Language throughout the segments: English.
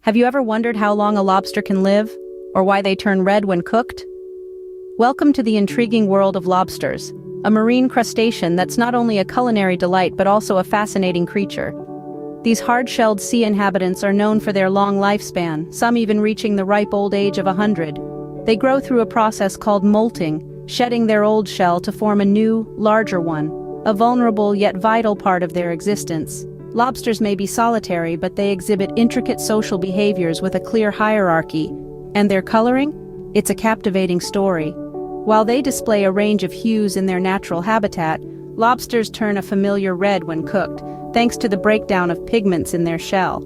Have you ever wondered how long a lobster can live, or why they turn red when cooked? Welcome to the intriguing world of lobsters, a marine crustacean that's not only a culinary delight but also a fascinating creature. These hard-shelled sea inhabitants are known for their long lifespan, some even reaching the ripe old age of 100. They grow through a process called molting, shedding their old shell to form a new, larger one, a vulnerable yet vital part of their existence. Lobsters may be solitary, but they exhibit intricate social behaviors with a clear hierarchy. And their coloring? It's a captivating story. While they display a range of hues in their natural habitat, lobsters turn a familiar red when cooked, thanks to the breakdown of pigments in their shell.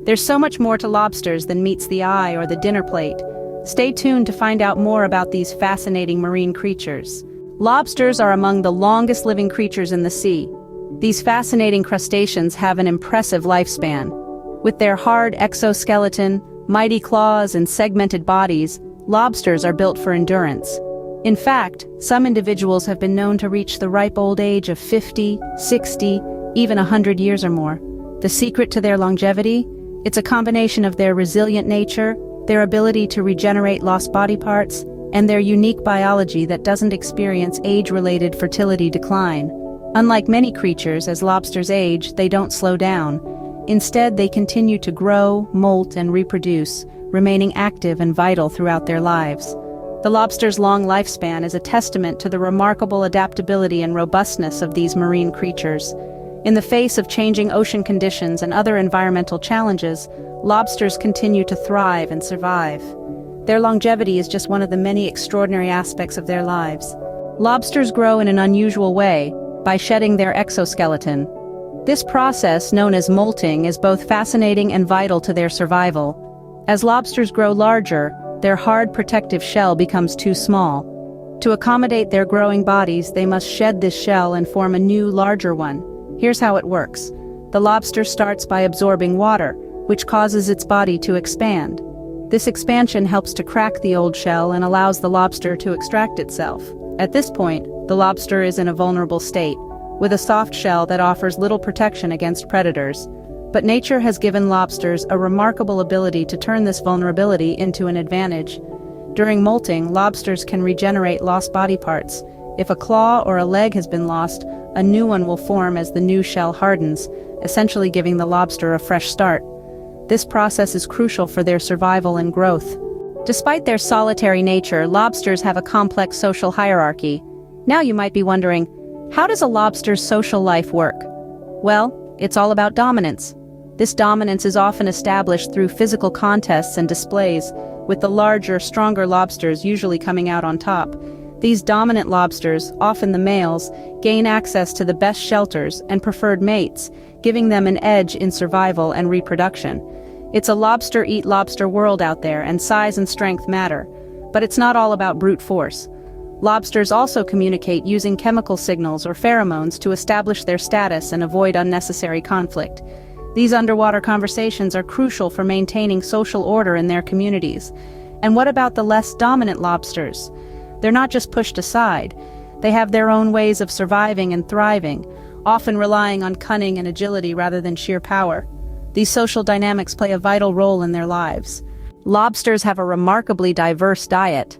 There's so much more to lobsters than meets the eye or the dinner plate. Stay tuned to find out more about these fascinating marine creatures. Lobsters are among the longest living creatures in the sea. These fascinating crustaceans have an impressive lifespan. With their hard exoskeleton, mighty claws, and segmented bodies, lobsters are built for endurance. In fact, some individuals have been known to reach the ripe old age of 50, 60, even 100 years or more. The secret to their longevity? It's a combination of their resilient nature, their ability to regenerate lost body parts, and their unique biology that doesn't experience age-related fertility decline. Unlike many creatures, as lobsters age, they don't slow down. Instead, they continue to grow, molt, and reproduce, remaining active and vital throughout their lives. The lobster's long lifespan is a testament to the remarkable adaptability and robustness of these marine creatures. In the face of changing ocean conditions and other environmental challenges, lobsters continue to thrive and survive. Their longevity is just one of the many extraordinary aspects of their lives. Lobsters grow in an unusual way, by shedding their exoskeleton. This process, known as molting, is both fascinating and vital to their survival. As lobsters grow larger, their hard protective shell becomes too small. To accommodate their growing bodies, they must shed this shell and form a new, larger one. Here's how it works. The lobster starts by absorbing water, which causes its body to expand. This expansion helps to crack the old shell and allows the lobster to extract itself. At this point, the lobster is in a vulnerable state, with a soft shell that offers little protection against predators. But nature has given lobsters a remarkable ability to turn this vulnerability into an advantage. During molting, lobsters can regenerate lost body parts. If a claw or a leg has been lost, a new one will form as the new shell hardens, essentially giving the lobster a fresh start. This process is crucial for their survival and growth. Despite their solitary nature, lobsters have a complex social hierarchy. Now you might be wondering, how does a lobster's social life work? Well, it's all about dominance. This dominance is often established through physical contests and displays, with the larger, stronger lobsters usually coming out on top. These dominant lobsters, often the males, gain access to the best shelters and preferred mates, giving them an edge in survival and reproduction. It's a lobster-eat-lobster world out there, and size and strength matter. But it's not all about brute force. Lobsters also communicate using chemical signals or pheromones to establish their status and avoid unnecessary conflict. These underwater conversations are crucial for maintaining social order in their communities. And what about the less dominant lobsters? They're not just pushed aside. They have their own ways of surviving and thriving, often relying on cunning and agility rather than sheer power. These social dynamics play a vital role in their lives. Lobsters have a remarkably diverse diet.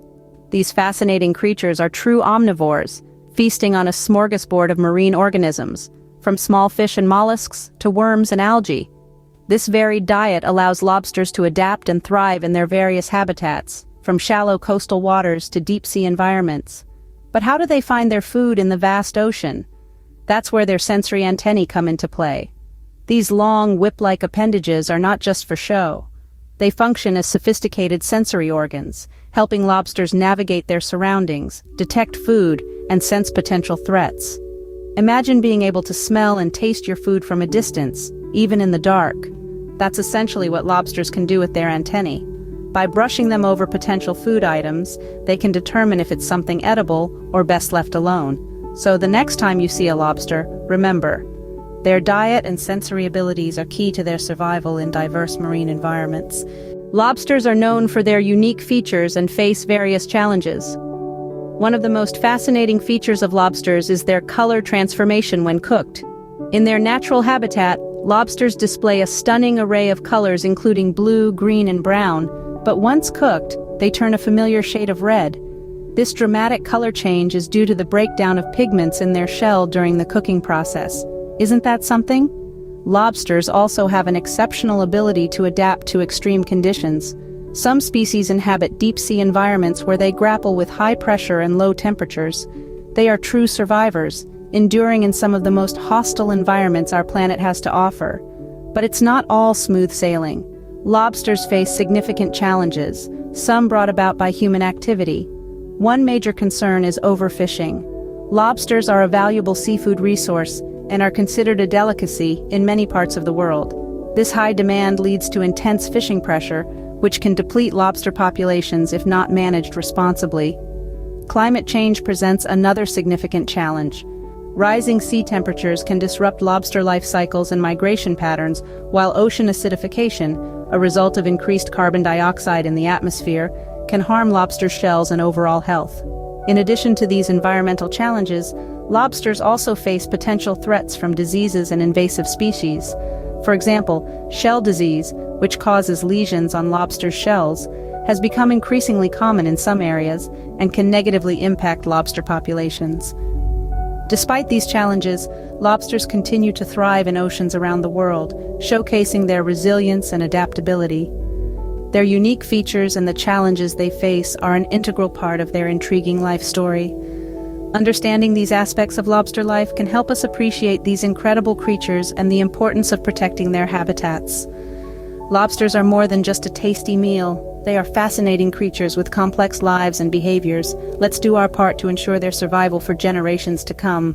These fascinating creatures are true omnivores, feasting on a smorgasbord of marine organisms, from small fish and mollusks to worms and algae. This varied diet allows lobsters to adapt and thrive in their various habitats, from shallow coastal waters to deep-sea environments. But how do they find their food in the vast ocean? That's where their sensory antennae come into play. These long, whip-like appendages are not just for show. They function as sophisticated sensory organs, helping lobsters navigate their surroundings, detect food, and sense potential threats. Imagine being able to smell and taste your food from a distance, even in the dark. That's essentially what lobsters can do with their antennae. By brushing them over potential food items, they can determine if it's something edible or best left alone. So the next time you see a lobster, remember, their diet and sensory abilities are key to their survival in diverse marine environments. Lobsters are known for their unique features and face various challenges. One of the most fascinating features of lobsters is their color transformation when cooked. In their natural habitat, Lobsters display a stunning array of colors including blue, green, and brown, but once cooked, they turn a familiar shade of red. This dramatic color change is due to the breakdown of pigments in their shell during the cooking process. Isn't that something? Lobsters also have an exceptional ability to adapt to extreme conditions. Some species inhabit deep-sea environments where they grapple with high pressure and low temperatures. They are true survivors, enduring in some of the most hostile environments our planet has to offer. But it's not all smooth sailing. Lobsters face significant challenges, some brought about by human activity. One major concern is overfishing. Lobsters are a valuable seafood resource and are considered a delicacy in many parts of the world. This high demand leads to intense fishing pressure, which can deplete lobster populations if not managed responsibly. Climate change presents another significant challenge. Rising sea temperatures can disrupt lobster life cycles and migration patterns, while ocean acidification, a result of increased carbon dioxide in the atmosphere, can harm lobster shells and overall health. In addition to these environmental challenges, lobsters also face potential threats from diseases and invasive species. For example, shell disease, which causes lesions on lobster shells, has become increasingly common in some areas and can negatively impact lobster populations. Despite these challenges, lobsters continue to thrive in oceans around the world, showcasing their resilience and adaptability. Their unique features and the challenges they face are an integral part of their intriguing life story. Understanding these aspects of lobster life can help us appreciate these incredible creatures and the importance of protecting their habitats. Lobsters are more than just a tasty meal. They are fascinating creatures with complex lives and behaviors. Let's do our part to ensure their survival for generations to come.